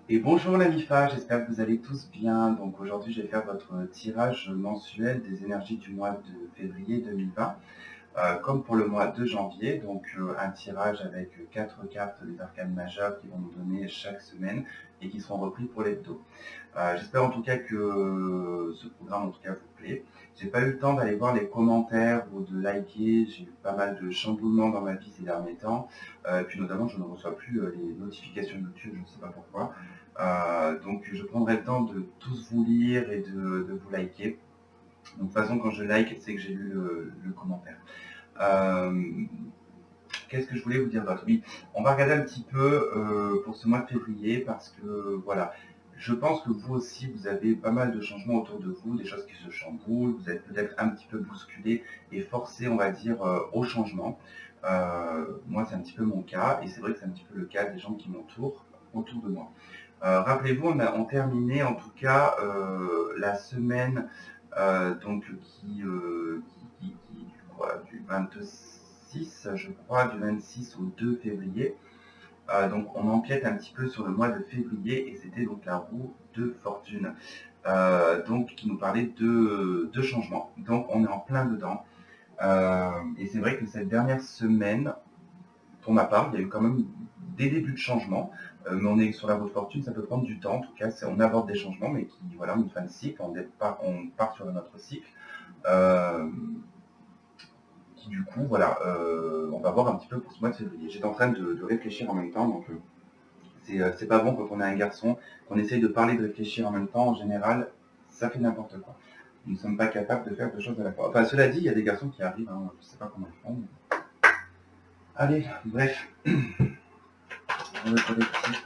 Et bonjour la MIFA, j'espère que vous allez tous bien. Donc aujourd'hui, je vais faire votre tirage mensuel des énergies du mois de février 2020, comme pour le mois de janvier. Donc un tirage avec 4 cartes des arcanes majeures qui vont nous donner chaque semaine et qui seront repris pour l'hebdo. J'espère en tout cas que ce programme en tout cas vous plaît. J'ai pas eu le temps d'aller voir les commentaires ou de liker, j'ai eu pas mal de chamboulements dans ma vie ces derniers temps. Puis notamment je ne reçois plus les notifications YouTube, je ne sais pas pourquoi. Donc je prendrai le temps de tous vous lire et de vous liker. Donc de toute façon quand je like, c'est que j'ai lu le commentaire. Euh, Qu'est-ce que je voulais vous dire d'autre? Oui, on va regarder un petit peu pour ce mois de février parce que voilà, je pense que vous aussi, vous avez pas mal de changements autour de vous, des choses qui se chamboulent, vous êtes peut-être un petit peu bousculé et forcé, on va dire, au changement. Moi, c'est un petit peu mon cas et c'est vrai que c'est un petit peu le cas des gens qui m'entourent autour de moi. Rappelez-vous, on terminait en tout cas la semaine donc du 26, je crois, du 26 au 2 février. Donc on empiète un petit peu sur le mois de février et c'était donc la roue de fortune. Donc qui nous parlait de changement. Donc on est en plein dedans. Et c'est vrai que cette dernière semaine, pour ma part, il y a eu quand même des débuts de changement, mais on est sur la roue de fortune, ça peut prendre du temps. En tout cas, on aborde des changements, mais qui, voilà, une fin de cycle, on part sur notre cycle. Euh, qui du coup, voilà, on va voir un petit peu pour ce mois de février. J'étais en train de réfléchir en même temps, donc c'est pas bon quand on est un garçon, qu'on essaye de parler, de réfléchir en même temps, en général, ça fait n'importe quoi. Nous ne sommes pas capables de faire deux choses à la fois. Enfin, cela dit, il y a des garçons qui arrivent, hein, je ne sais pas comment ils font. Mais... Allez, bref, on va collectif,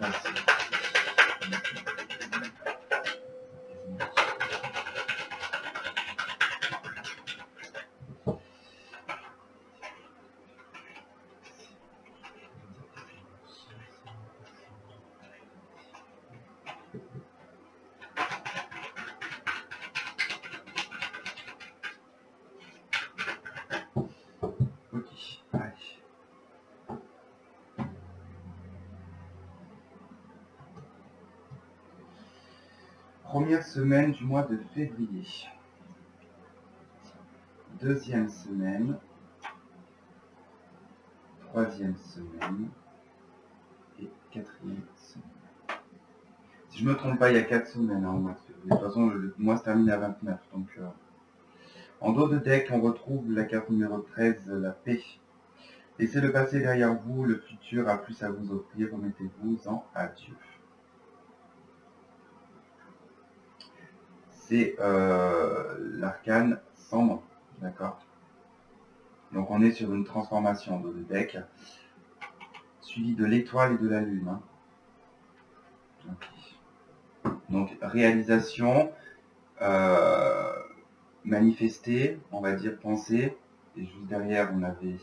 ok, allez. Première semaine du mois de février. Deuxième semaine. Troisième semaine. Et quatrième semaine. Si je ne me trompe pas, il y a 4 semaines hein, au mois de février. De toute façon, le mois se termine à 29. Donc, en dos de deck, on retrouve la carte numéro 13, la paix. Laissez le passé derrière vous, le futur a plus à vous offrir, remettez-vous en adieu. C'est l'arcane sans nom, d'accord? Donc on est sur une transformation en dos de deck, suivi de l'étoile et de la lune. Hein. Okay. Donc réalisation, manifester, on va dire penser, et juste derrière on avait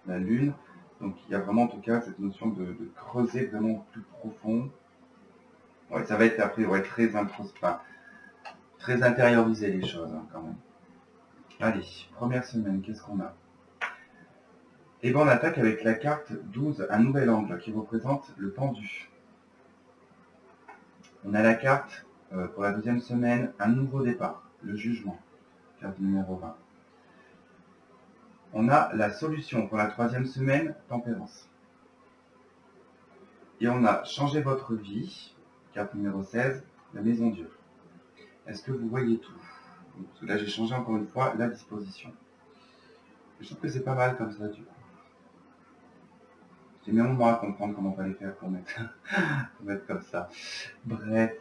la lune. Donc il y a vraiment en tout cas cette notion de creuser vraiment plus profond. Ouais, ça va être après très intériorisé les choses hein, quand même. Allez, première semaine, qu'est-ce qu'on a? Et bien on attaque avec la carte 12, un nouvel angle qui représente le pendu. On a la carte pour la deuxième semaine, un nouveau départ, le jugement, carte numéro 20. On a la solution pour la troisième semaine, tempérance. Et on a changé votre vie, carte numéro 16, la maison Dieu. Est-ce que vous voyez tout? Parce que là j'ai changé encore une fois la disposition. Je trouve que c'est pas mal comme ça du coup. J'ai mis un moment à comprendre comment on va les faire pour mettre comme ça. Bref.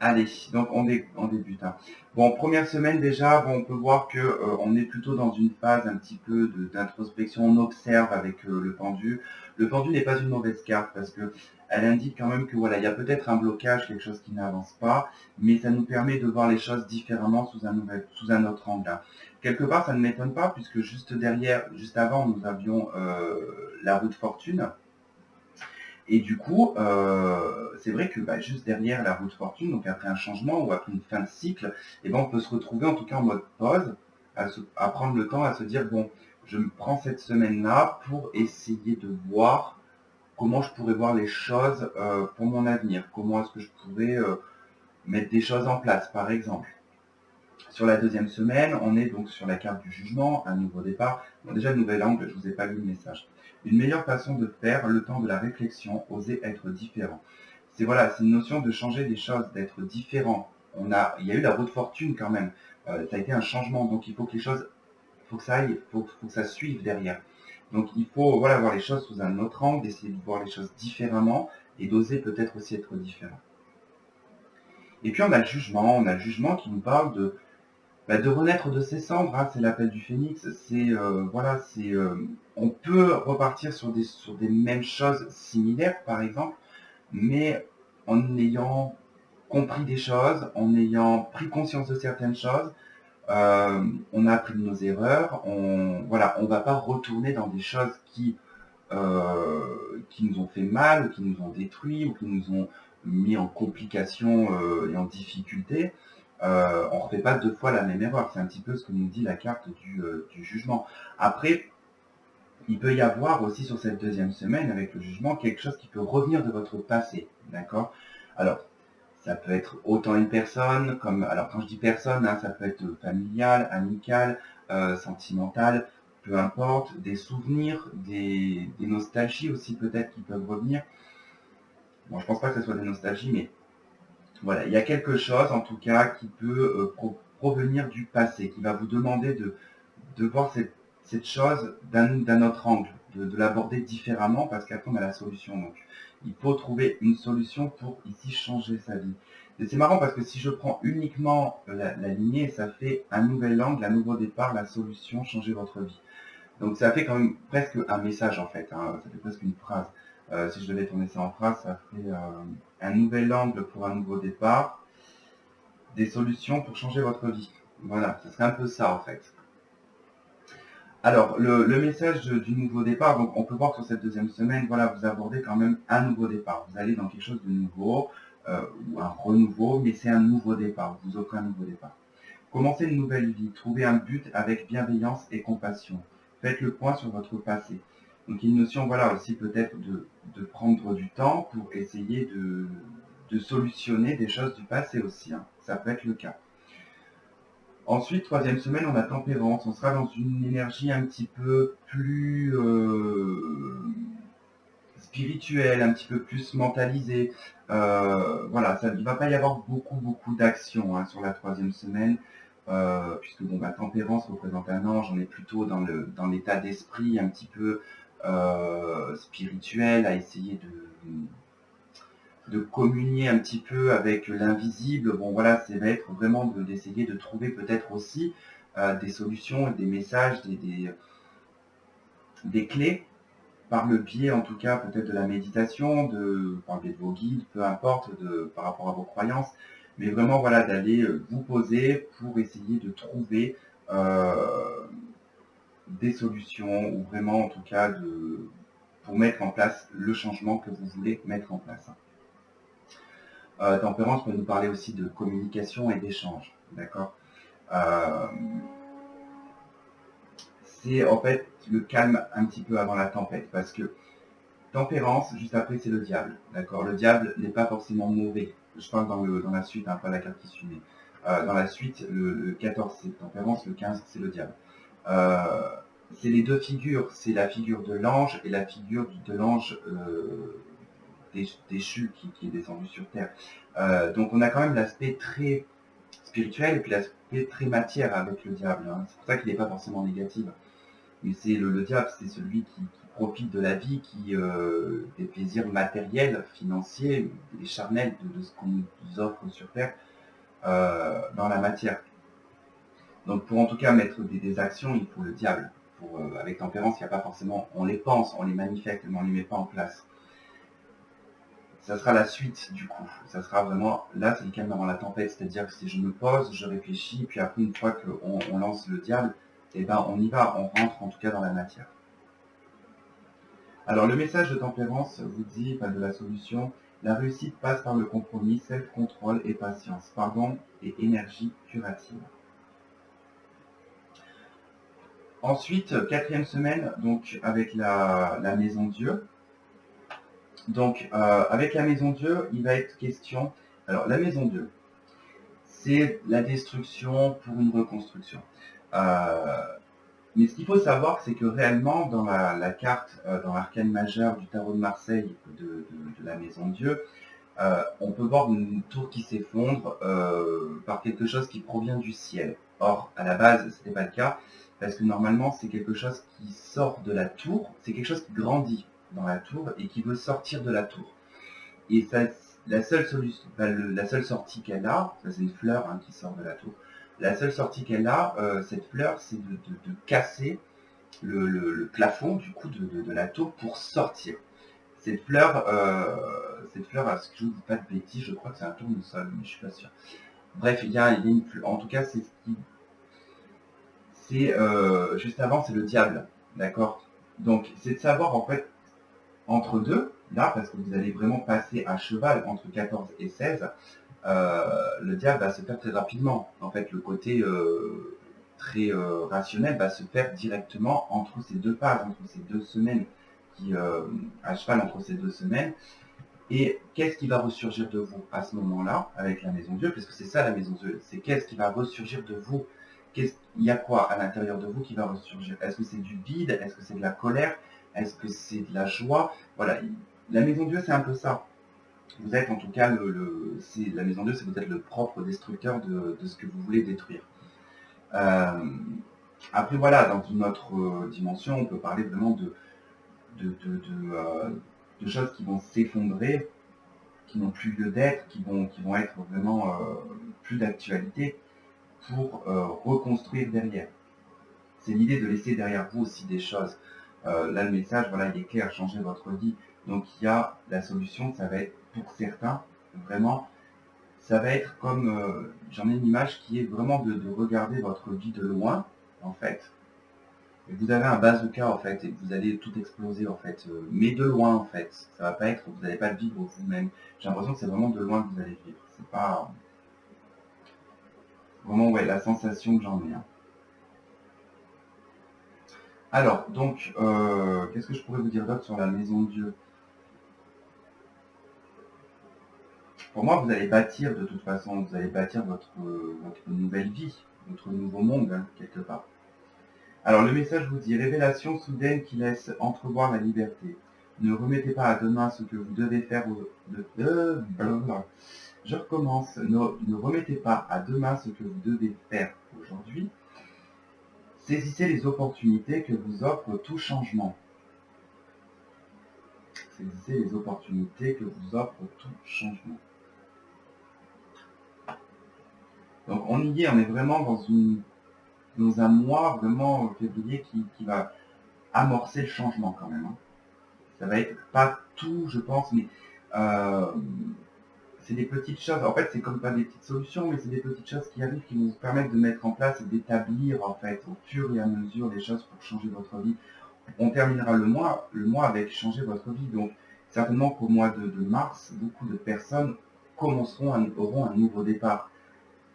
Allez, donc on débute. Hein. Bon, première semaine déjà, bon, on peut voir que on est plutôt dans une phase un petit peu d'introspection. On observe avec le pendu. Le pendu n'est pas une mauvaise carte parce que elle indique quand même que voilà, il y a peut-être un blocage, quelque chose qui n'avance pas, mais ça nous permet de voir les choses différemment sous un autre angle. Hein. Quelque part, ça ne m'étonne pas puisque juste derrière, juste avant, nous avions la roue de fortune. Et du coup, c'est vrai que juste derrière la roue de fortune, donc après un changement ou après une fin de cycle, on peut se retrouver en tout cas en mode pause, à prendre le temps à se dire, bon, je me prends cette semaine-là pour essayer de voir comment je pourrais voir les choses pour mon avenir, comment est-ce que je pourrais mettre des choses en place, par exemple. Sur la deuxième semaine, on est donc sur la carte du jugement, un nouveau départ. Bon, déjà, le nouvel angle, je ne vous ai pas lu le message. Une meilleure façon de faire, le temps de la réflexion, oser être différent. C'est voilà, c'est une notion de changer des choses, d'être différent. Il y a eu la roue de fortune quand même. Ça a été un changement, donc il faut que les choses, faut que ça aille, faut que ça suive derrière. Donc il faut voilà, voir les choses sous un autre angle, essayer de voir les choses différemment et d'oser peut-être aussi être différent. Et puis on a le jugement qui nous parle de renaître de ses cendres, hein, c'est l'appel du phénix. Voilà, on peut repartir sur des mêmes choses similaires, par exemple, mais en ayant compris des choses, en ayant pris conscience de certaines choses, on a appris de nos erreurs. On va pas retourner dans des choses qui nous ont fait mal, ou qui nous ont détruit, ou qui nous ont mis en complication et en difficulté. On ne refait pas deux fois la même erreur. C'est un petit peu ce que nous dit la carte du jugement. Après, il peut y avoir aussi sur cette deuxième semaine, avec le jugement, quelque chose qui peut revenir de votre passé. D'accord? Alors, ça peut être autant une personne, alors quand je dis personne, hein, ça peut être familial, amical, sentimental, peu importe, des souvenirs, des nostalgies aussi peut-être qui peuvent revenir. Bon, je pense pas que ce soit des nostalgies, mais voilà, il y a quelque chose en tout cas qui peut provenir du passé, qui va vous demander de voir cette chose d'un autre angle, de l'aborder différemment, parce qu'après on a la solution. Donc il faut trouver une solution pour ici changer sa vie. Et c'est marrant parce que si je prends uniquement la lignée, ça fait un nouvel angle, un nouveau départ, la solution, changer votre vie. Donc ça fait quand même presque un message en fait, hein, ça fait presque une phrase. Si je devais tourner ça en phrase, ça fait un nouvel angle pour un nouveau départ, des solutions pour changer votre vie. Voilà, ce serait un peu ça en fait. Alors, le message du nouveau départ, donc on peut voir que sur cette deuxième semaine, voilà, vous abordez quand même un nouveau départ. Vous allez dans quelque chose de nouveau, ou un renouveau, mais c'est un nouveau départ. Vous offrez un nouveau départ. Commencez une nouvelle vie, trouvez un but avec bienveillance et compassion. Faites le point sur votre passé. Donc il y a une notion, voilà, aussi peut-être de prendre du temps pour essayer de solutionner des choses du passé aussi, hein. Ça peut être le cas. Ensuite, troisième semaine, on a tempérance. On sera dans une énergie un petit peu plus spirituelle, un petit peu plus mentalisée. Voilà, il ne va pas y avoir beaucoup d'actions, hein, sur la troisième semaine, puisque bon, tempérance représente un ange. On est plutôt dans l'état d'esprit un petit peu spirituel, à essayer de communier un petit peu avec l'invisible. Bon voilà, ça va être vraiment d'essayer de trouver peut-être aussi des solutions, des messages, des clés, par le biais en tout cas peut-être de la méditation, par le biais de vos guides, peu importe, par rapport à vos croyances, mais vraiment voilà, d'aller vous poser pour essayer de trouver des solutions, ou vraiment en tout cas pour mettre en place le changement que vous voulez mettre en place. Tempérance peut nous parler aussi de communication et d'échange, d'accord. C'est en fait le calme un petit peu avant la tempête, parce que tempérance, juste après, c'est le diable, d'accord. Le diable n'est pas forcément mauvais. Je parle dans la suite, hein, pas la carte qui suit, mais dans la suite, le 14 c'est tempérance, le 15 c'est le diable. C'est les deux figures, c'est la figure de l'ange et la figure de l'ange déchu qui est descendu sur terre. Donc on a quand même l'aspect très spirituel et puis l'aspect très matière avec le diable, hein. C'est pour ça qu'il n'est pas forcément négatif. Mais c'est le diable, c'est celui qui profite de la vie, des plaisirs matériels, financiers, et charnels de ce qu'on nous offre sur terre dans la matière. Donc pour en tout cas mettre des actions, il faut le diable. Avec tempérance, il n'y a pas forcément, on les pense, on les manifeste, mais on ne les met pas en place. Ça sera la suite du coup. Ça sera vraiment, là c'est le calme avant la tempête, c'est-à-dire que si je me pose, je réfléchis, puis après une fois qu'on lance le diable, eh ben on y va, on rentre en tout cas dans la matière. Alors le message de tempérance vous dit, de la solution, la réussite passe par le compromis, self-contrôle et patience, pardon et énergie curative. Ensuite, quatrième semaine, donc avec la maison Dieu. Donc, avec la maison Dieu, il va être question... Alors, la maison Dieu, c'est la destruction pour une reconstruction. Mais ce qu'il faut savoir, c'est que réellement, dans la carte, dans l'arcane majeur du tarot de Marseille de la maison Dieu, on peut voir une tour qui s'effondre par quelque chose qui provient du ciel. Or, à la base, ce n'était pas le cas, parce que normalement, c'est quelque chose qui sort de la tour, c'est quelque chose qui grandit dans la tour et qui veut sortir de la tour. Et ça, la seule solution, la seule sortie qu'elle a, ça c'est une fleur qui sort de la tour, la seule sortie qu'elle a, cette fleur, c'est de casser le plafond du coup de la tour pour sortir. Cette fleur, est-ce que je ne dis pas de bêtises, je crois que c'est un tournesol, mais je suis pas sûr. Bref, il y a une fleur. En tout cas, c'est ce qui... C'est juste avant, c'est le diable, d'accord. Donc, c'est de savoir en fait entre deux, là, parce que vous allez vraiment passer à cheval entre 14 et 16, le diable va se faire très rapidement. En fait, le côté très rationnel va se faire directement entre ces deux phases, entre ces 2 semaines, à cheval entre ces 2 semaines. Et qu'est-ce qui va ressurgir de vous à ce moment-là, avec la maison Dieu, parce que c'est ça la maison Dieu, c'est qu'est-ce qui va ressurgir de vous, il y a quoi à l'intérieur de vous qui va ressurgir? Est-ce que c'est du vide? Est-ce que c'est de la colère? Est-ce que c'est de la joie? Voilà, la maison Dieu, c'est un peu ça. Vous êtes en tout cas, la maison Dieu, c'est vous êtes le propre destructeur de ce que vous voulez détruire. Après, voilà, dans une autre dimension, on peut parler vraiment de choses qui vont s'effondrer, qui n'ont plus lieu d'être, qui vont être vraiment plus d'actualité pour reconstruire derrière. C'est l'idée de laisser derrière vous aussi des choses. Là, le message, voilà, il est clair, changez votre vie. Donc, il y a la solution, ça va être pour certains, vraiment, ça va être comme, j'en ai une image qui est vraiment de regarder votre vie de loin, en fait. Et vous avez un bazooka, en fait, et vous allez tout exploser, en fait. Mais de loin, en fait. Ça va pas être, vous n'allez pas le vivre vous-même. J'ai l'impression que c'est vraiment de loin que vous allez vivre. C'est pas vraiment, ouais, la sensation que j'en ai. Alors, donc, qu'est-ce que je pourrais vous dire d'autre sur la maison de Dieu? Pour moi, vous allez bâtir de toute façon, vous allez bâtir votre nouvelle vie, votre nouveau monde, quelque part. Alors, le message vous dit, révélation soudaine qui laisse entrevoir la liberté. Ne remettez pas à demain ce que vous devez faire. Je recommence. Ne remettez pas à demain ce que vous devez faire aujourd'hui. Saisissez les opportunités que vous offre tout changement. Saisissez les opportunités que vous offre tout changement. Donc on y est, on est vraiment dans un mois vraiment février qui va amorcer le changement quand même. Ça va être pas tout, je pense, mais c'est des petites choses. En fait, c'est comme pas des petites solutions, mais c'est des petites choses qui arrivent, qui vont vous permettre de mettre en place et d'établir en fait au fur et à mesure les choses pour changer votre vie. On terminera le mois avec changer votre vie. Donc certainement qu'au mois de mars, beaucoup de personnes auront un nouveau départ.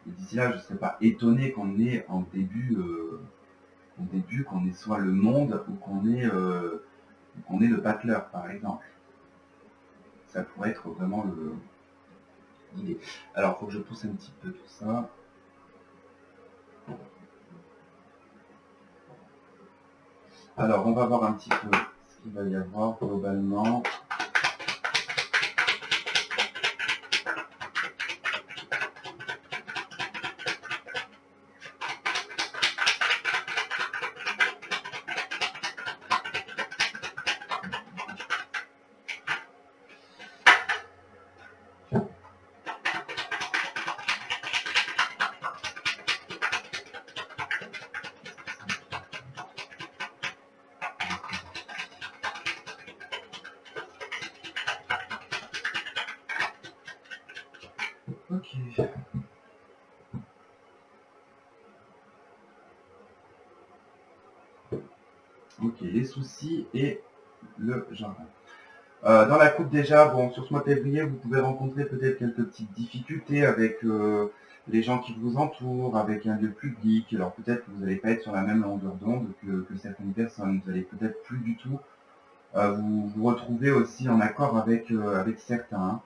Et d'ici là, je ne serais pas étonné qu'on ait en début, qu'on ait soit le monde ou qu'on ait le battleur, par exemple. Ça pourrait être vraiment l'idée. Alors, il faut que je pousse un petit peu tout ça. Alors, on va voir un petit peu ce qu'il va y avoir globalement. Ok. Ok, les soucis et le jardin. Dans la coupe déjà, bon, sur ce mois de février, vous pouvez rencontrer peut-être quelques petites difficultés avec les gens qui vous entourent, avec un lieu public. Alors peut-être que vous n'allez pas être sur la même longueur d'onde que certaines personnes. Vous n'allez peut-être plus du tout vous vous retrouvez aussi en accord avec, avec certains.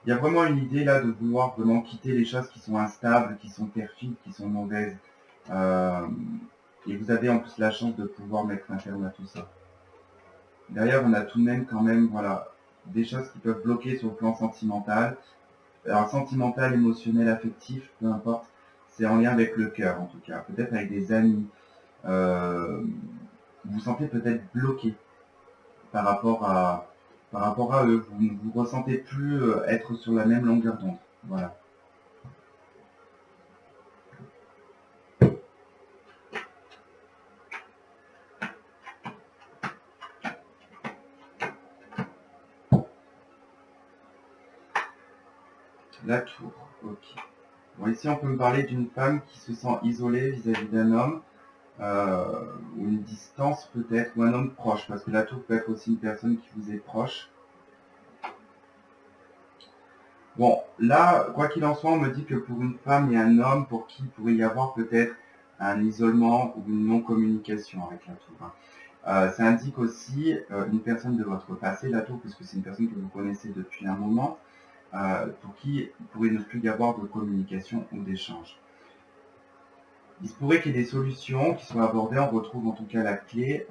Il y a vraiment une idée là de vouloir vraiment quitter les choses qui sont instables, qui sont perfides, qui sont mauvaises. Et vous avez en plus la chance de pouvoir mettre un terme à tout ça. Derrière, on a tout de même quand même, voilà, des choses qui peuvent bloquer sur le plan sentimental. Alors sentimental, émotionnel, affectif, peu importe, c'est en lien avec le cœur en tout cas. Peut-être avec des amis. Vous vous sentez peut-être bloqué par rapport à eux. Vous ne vous ressentez plus être sur la même longueur d'onde. Voilà. La tour, ok. Bon, ici, on peut me parler d'une femme qui se sent isolée vis-à-vis d'un homme, ou une distance peut-être, ou un homme proche, parce que la tour peut être aussi une personne qui vous est proche. Bon, là, quoi qu'il en soit, on me dit que pour une femme et un homme, pour qui il pourrait y avoir peut-être un isolement ou une non-communication avec la tour. Ça indique aussi une personne de votre passé, la tour, puisque c'est une personne que vous connaissez depuis un moment, pour qui il pourrait ne plus y avoir de communication ou d'échange. Il se pourrait qu'il y ait des solutions qui soient abordées. On retrouve en tout cas la clé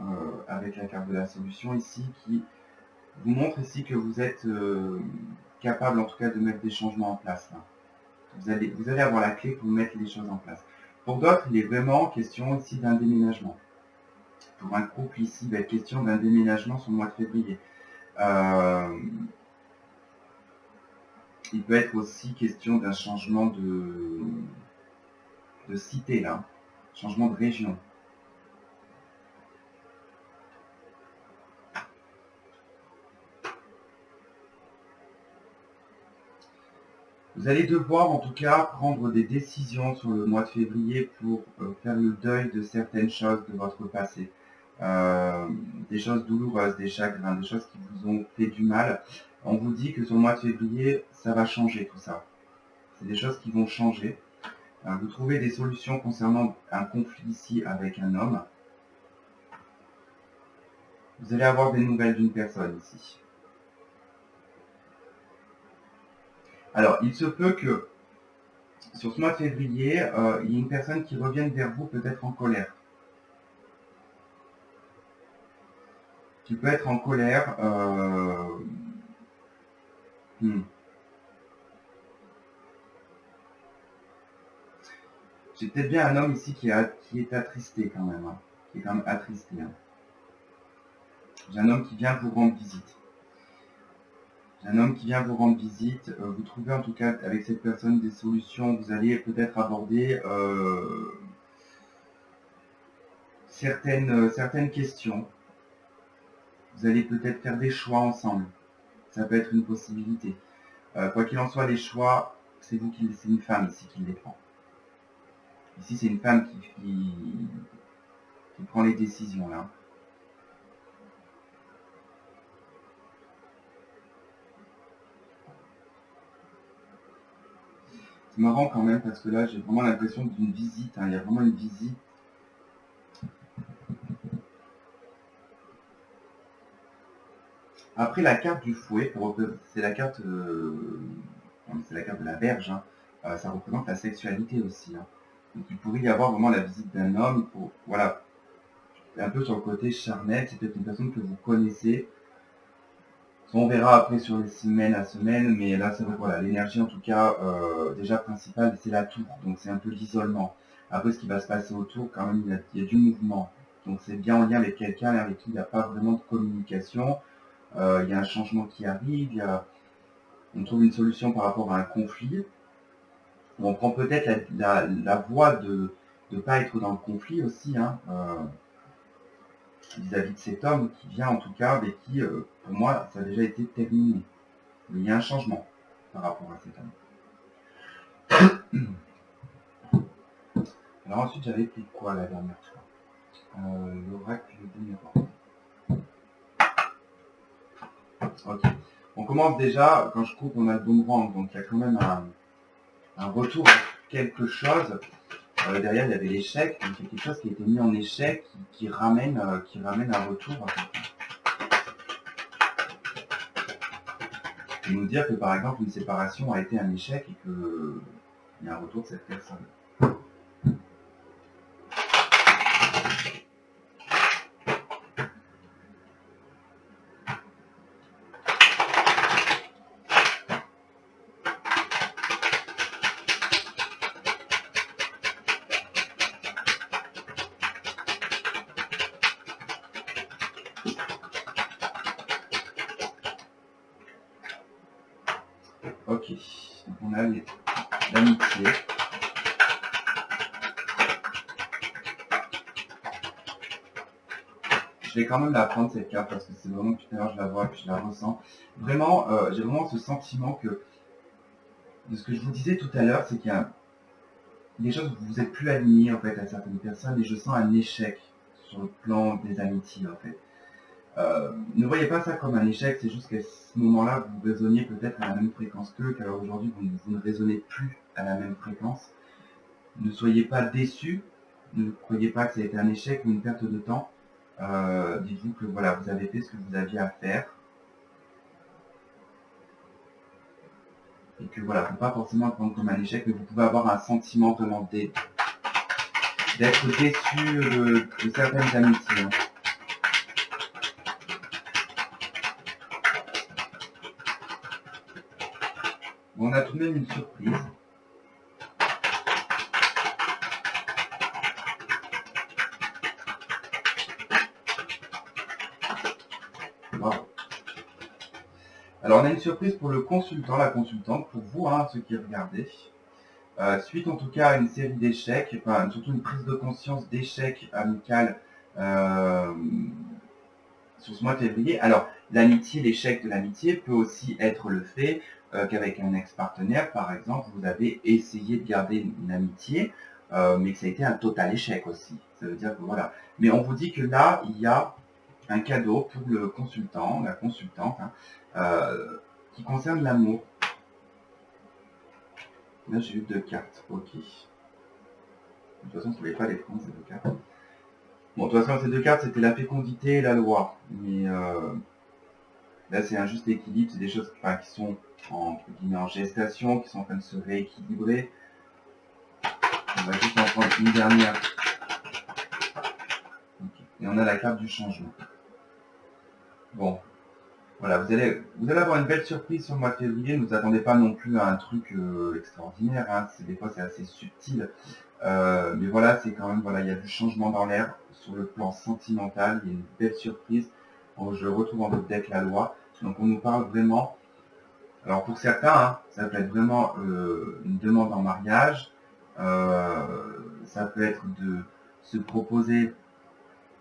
avec la carte de la solution ici, qui vous montre ici que vous êtes capable en tout cas de mettre des changements en place. Là. Vous allez avoir la clé pour mettre les choses en place. Pour d'autres, il est vraiment question ici d'un déménagement. Pour un couple ici, il va être question d'un déménagement sur le mois de février. Il peut être aussi question d'un changement de cité, là, changement de région. Vous allez devoir en tout cas prendre des décisions sur le mois de février pour faire le deuil de certaines choses de votre passé. Des choses douloureuses, des chagrins, des choses qui vous ont fait du mal. On vous dit que sur le mois de février, ça va changer tout ça. C'est des choses qui vont changer. Vous trouvez des solutions concernant un conflit ici avec un homme. Vous allez avoir des nouvelles d'une personne ici. Alors, il se peut que sur ce mois de février, il y ait une personne qui revienne vers vous peut-être en colère. Qui peut être en colère. J'ai peut-être bien un homme ici qui est attristé quand même. Qui est quand même attristé. J'ai un homme qui vient vous rendre visite. Vous trouvez en tout cas avec cette personne des solutions. Vous allez peut-être aborder certaines questions. Vous allez peut-être faire des choix ensemble. Ça peut être une possibilité. Quoi qu'il en soit, les choix, c'est une femme ici qui les prend. Ici, c'est une femme qui prend les décisions là. C'est marrant quand même parce que là, j'ai vraiment l'impression d'une visite. Il y a vraiment une visite. Après, la carte du fouet, c'est la carte de la Vierge. Ça représente la sexualité aussi. Donc, il pourrait y avoir vraiment la visite d'un homme. Voilà, un peu sur le côté charnel. C'est peut-être une personne que vous connaissez. On verra après sur les semaines à semaine, mais là, c'est vrai, voilà, l'énergie en tout cas, déjà principale, c'est la tour. Donc, c'est un peu l'isolement. Après, ce qui va se passer autour, quand même, il y a du mouvement. Donc, c'est bien en lien avec quelqu'un avec qui il n'y a pas vraiment de communication. Il y a un changement qui arrive, on trouve une solution par rapport à un conflit. On prend peut-être la voie de ne pas être dans le conflit aussi, vis-à-vis de cet homme qui vient en tout cas, avec qui, pour moi, ça a déjà été terminé. Mais il y a un changement par rapport à cet homme. Alors ensuite, j'avais pris quoi la dernière fois L'oracle des miroirs. Ok. On commence déjà, quand je coupe, on a le boomerang, donc il y a quand même un retour à quelque chose derrière, il y avait l'échec, donc il y a quelque chose qui a été mis en échec, qui ramène un retour. Et nous dire que, par exemple, une séparation a été un échec et qu'il y a un retour de cette personne. Ok, donc on a l'amitié. Je vais quand même la prendre cette carte parce que c'est vraiment tout à l'heure je la vois, puis je la ressens. Vraiment, j'ai vraiment ce sentiment que, de ce que je vous disais tout à l'heure, c'est qu'il y a des choses où vous n'êtes plus aligné en fait à certaines personnes et je sens un échec sur le plan des amitiés en fait. Ne voyez pas ça comme un échec, c'est juste qu'à ce moment-là, vous résonniez peut-être à la même fréquence qu'eux, qu'alors aujourd'hui, vous ne résonnez plus à la même fréquence. Ne soyez pas déçus, ne croyez pas que ça a été un échec ou une perte de temps. Dites-vous que voilà, vous avez fait ce que vous aviez à faire. Et que voilà, il ne faut pas forcément le prendre comme un échec, mais vous pouvez avoir un sentiment vraiment d'être déçu de certaines amitiés. Hein. On a tout de même une surprise. Bravo. Alors on a une surprise pour le consultant, la consultante, pour vous, hein, ceux qui regardez. Suite en tout cas à une série d'échecs, enfin, surtout une prise de conscience d'échecs amical sur ce mois de février. Alors l'amitié, l'échec de l'amitié peut aussi être le fait qu'avec un ex-partenaire, par exemple, vous avez essayé de garder une amitié, mais que ça a été un total échec aussi. Ça veut dire que voilà. Mais on vous dit que là, il y a un cadeau pour le consultant, la consultante, hein, qui concerne l'amour. Là, j'ai eu 2 cartes. Ok. De toute façon, vous ne pouvez pas les prendre, ces 2 cartes. Bon, de toute façon, ces 2 cartes, c'était la fécondité et la loi. Mais là, c'est un juste équilibre. C'est des choses qui sont entre guillemets en gestation, qui sont en train de se rééquilibrer. On va juste en prendre une dernière. Okay. Et on a la carte du changement. Bon. Voilà, vous allez avoir une belle surprise sur le mois de février. Ne vous attendez pas non plus à un truc extraordinaire. Hein. Des fois, c'est assez subtil. Mais voilà, c'est quand même, voilà, il y a du changement dans l'air sur le plan sentimental. Il y a une belle surprise. Bon, je retrouve dans votre deck la loi. Donc, on nous parle vraiment. Alors, pour certains, hein, ça peut être vraiment une demande en mariage. Ça peut être de se proposer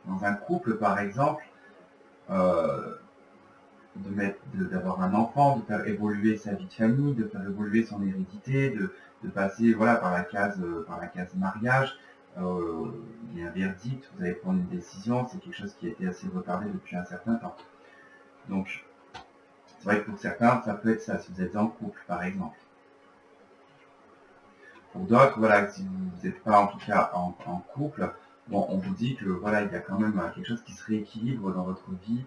dans un couple, par exemple. D'avoir un enfant, de faire évoluer sa vie de famille, de faire évoluer son hérédité, de passer voilà, par la case mariage. Il y a un verdict, vous allez prendre une décision, c'est quelque chose qui a été assez retardé depuis un certain temps. Donc, c'est vrai que pour certains, ça peut être ça, si vous êtes en couple, par exemple. Pour d'autres, voilà, si vous n'êtes pas en tout cas en couple, bon, on vous dit que voilà, il y a quand même quelque chose qui se rééquilibre dans votre vie.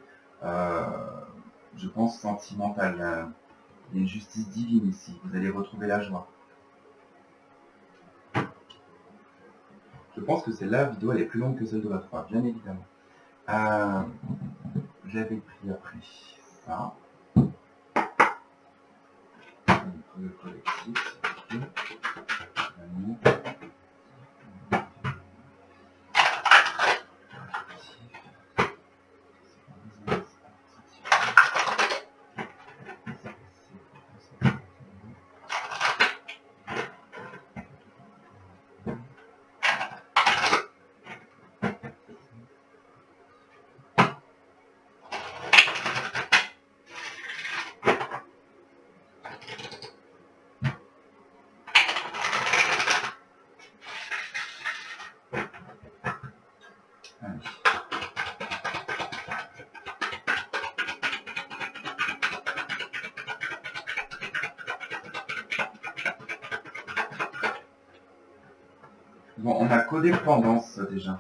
Je pense sentimentale. Il y a une justice divine ici. Vous allez retrouver la joie. Je pense que celle-là, la vidéo, elle est plus longue que celle de la 3, bien évidemment. J'avais pris après ça. Le collectif, l'amour. Bon, on a codépendance déjà.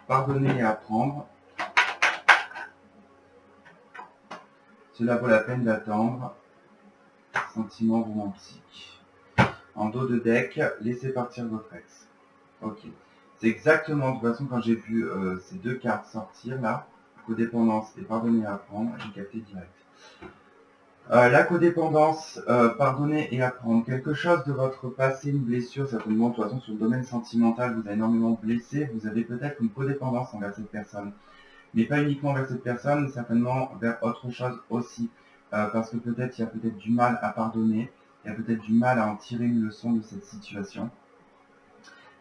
Pardonner et apprendre. Cela vaut la peine d'attendre. Sentiment romantique. En dos de deck, laissez partir votre ex. Ok. C'est exactement, de toute façon, quand j'ai vu ces deux cartes sortir là, codépendance et pardonner et apprendre, j'ai capté direct. La codépendance, pardonner et apprendre. Quelque chose de votre passé, une blessure, certainement, de toute façon, sur le domaine sentimental, vous avez énormément blessé, vous avez peut-être une codépendance envers cette personne. Mais pas uniquement vers cette personne, certainement vers autre chose aussi. Parce que peut-être il y a peut-être du mal à pardonner, il y a peut-être du mal à en tirer une leçon de cette situation.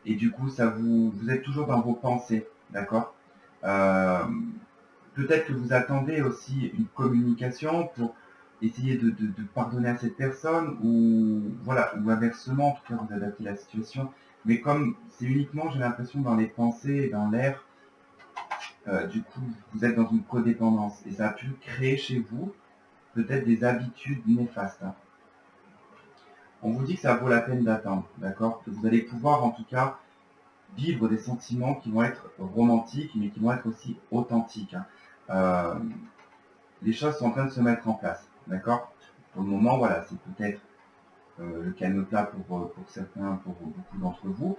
Et du coup, ça vous êtes toujours dans vos pensées, d'accord. Peut-être que vous attendez aussi une communication pour essayer de pardonner à cette personne, ou voilà, ou inversement, en tout cas vous adaptez la situation. Mais comme c'est uniquement, j'ai l'impression, dans les pensées, dans l'air, du coup, vous êtes dans une codépendance et ça a pu créer chez vous peut-être des habitudes néfastes. Hein. On vous dit que ça vaut la peine d'attendre, d'accord? Que vous allez pouvoir en tout cas vivre des sentiments qui vont être romantiques, mais qui vont être aussi authentiques. Hein. Les choses sont en train de se mettre en place, d'accord? Pour le moment, voilà, c'est peut-être le calme plat pour certains, pour beaucoup d'entre vous.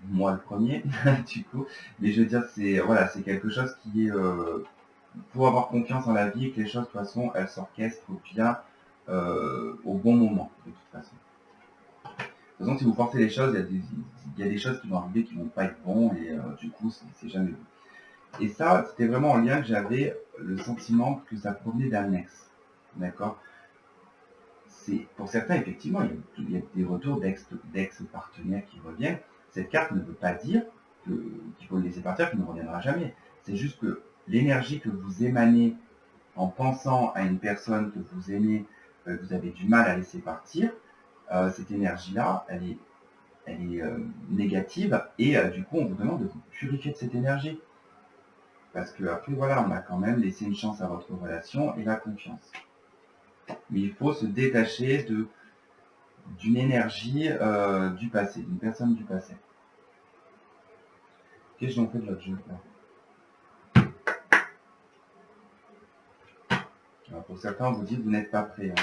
Moi le premier, du coup. Mais je veux dire, c'est voilà, c'est quelque chose qui est pour avoir confiance en la vie et que les choses, de toute façon, elles s'orchestrent bien au bon moment, de toute façon. De toute façon, si vous forcez les choses, il y a des choses qui vont arriver qui vont pas être bonnes et du coup, c'est jamais bon. Et ça, c'était vraiment en lien que j'avais le sentiment que ça provenait d'un ex. D'accord? Pour certains, effectivement, il y a des retours d'ex-partenaires qui reviennent. Cette carte ne veut pas dire qu'il faut le laisser partir, qu'il ne reviendra jamais. C'est juste que l'énergie que vous émanez en pensant à une personne que vous aimez, que vous avez du mal à laisser partir, cette énergie-là, elle est négative et du coup, on vous demande de vous purifier de cette énergie. Parce que après, voilà, on a quand même laissé une chance à votre relation et la confiance. Mais il faut se détacher d'une énergie du passé, d'une personne du passé. Qu'est-ce que j'en fais de l'autre jeu là? Alors, pour certains, on vous dit que vous n'êtes pas prêt. Hein.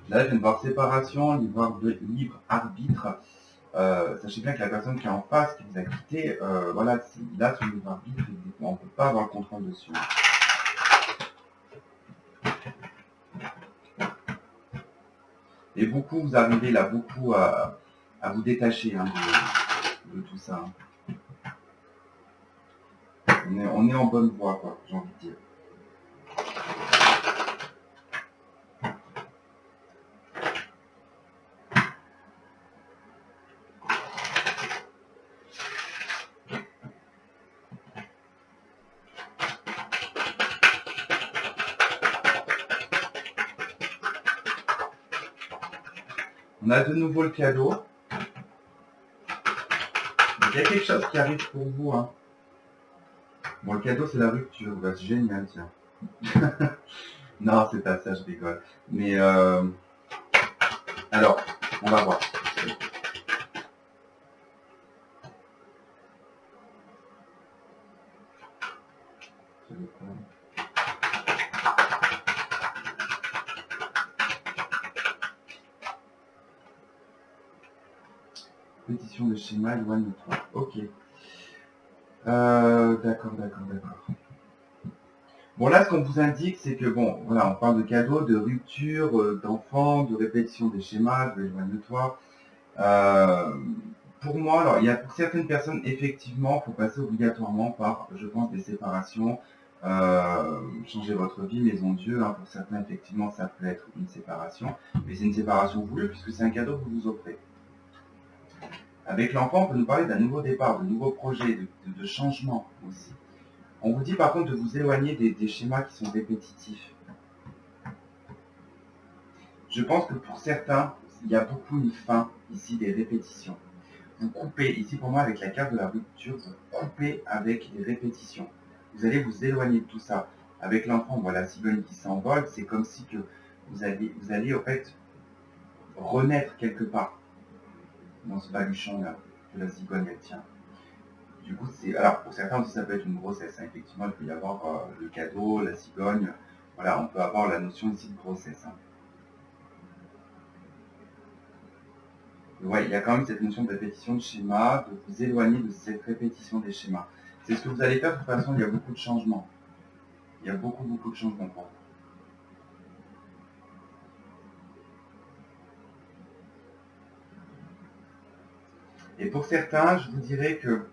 Là, je viens de voir séparation, libre arbitre. Sachez bien que la personne qui est en face, qui vous a quitté, voilà, il a son libre arbitre, on ne peut pas avoir le contrôle dessus. Et beaucoup, vous arrivez là, beaucoup à vous détacher hein, de tout ça. Hein. On est en bonne voie, quoi, j'ai envie de dire. On a de nouveau le cadeau. Il y a quelque chose qui arrive pour vous. Hein. Bon, le cadeau, c'est la rupture. Bah, c'est génial, tiens. Non, c'est pas ça, je rigole. Mais, alors, on va voir. Pétition de schéma, éloigne-toi. Ok. D'accord. Bon, là, ce qu'on vous indique, c'est que, bon, voilà, on parle de cadeaux, de rupture, d'enfants, de répétition des schémas, de éloigne-toi. Pour moi, alors, pour certaines personnes, effectivement, il faut passer obligatoirement par, je pense, des séparations, changer votre vie, maison Dieu. Hein, pour certains, effectivement, ça peut être une séparation, mais c'est une séparation voulue puisque c'est un cadeau que vous vous offrez. Avec l'enfant, on peut nous parler d'un nouveau départ, de nouveaux projets, de changement aussi. On vous dit par contre de vous éloigner des schémas qui sont répétitifs. Je pense que pour certains, il y a beaucoup une fin ici des répétitions. Vous coupez, ici pour moi avec la carte de la rupture, vous coupez avec des répétitions. Vous allez vous éloigner de tout ça. Avec l'enfant, on voit la cigogne qui s'envole, c'est comme si que vous allez en fait renaître quelque part dans ce baluchon là que la cigogne elle tient. Du coup, alors pour certains aussi ça peut être une grossesse, hein. Effectivement il peut y avoir le cadeau, la cigogne, voilà, on peut avoir la notion ici de grossesse, hein. Ouais, il y a quand même cette notion de répétition de schéma, de vous éloigner de cette répétition des schémas. C'est ce que vous allez faire, de toute façon il y a beaucoup de changements. Il y a beaucoup de changements pour vous. Et pour certains, je vous dirais qu'il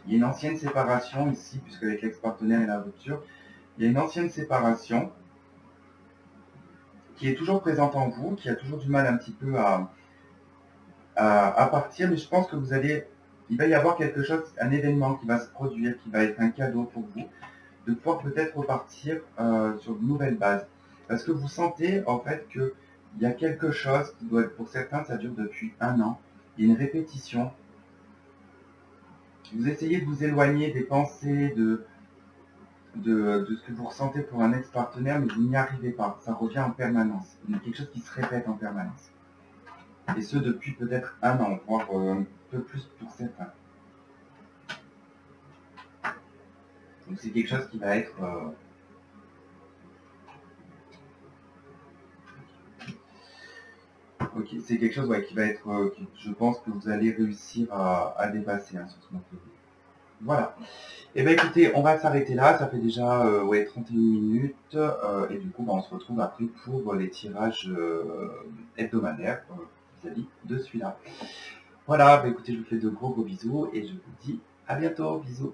y a une ancienne séparation ici, puisque avec l'ex-partenaire et la rupture, il y a une ancienne séparation qui est toujours présente en vous, qui a toujours du mal un petit peu à partir, mais je pense que il va y avoir quelque chose, un événement qui va se produire, qui va être un cadeau pour vous, de pouvoir peut-être repartir sur de nouvelles bases. Parce que vous sentez en fait qu'il y a quelque chose qui doit être, pour certains, ça dure depuis 1 an, il y a une répétition. Vous essayez de vous éloigner des pensées, de ce que vous ressentez pour un ex-partenaire, mais vous n'y arrivez pas. Ça revient en permanence. Il y a quelque chose qui se répète en permanence. Et ce, depuis peut-être 1 an, voire un peu plus pour certains. Donc c'est quelque chose qui va être... Ok, c'est quelque chose qui va être... je pense que vous allez réussir à dépasser, hein, sur ce mois-ci. Voilà. Et bien écoutez, on va s'arrêter là, ça fait déjà 31 minutes, et du coup on se retrouve après pour les tirages hebdomadaires vis-à-vis de celui-là. Voilà, écoutez, je vous fais de gros bisous et je vous dis à bientôt, bisous.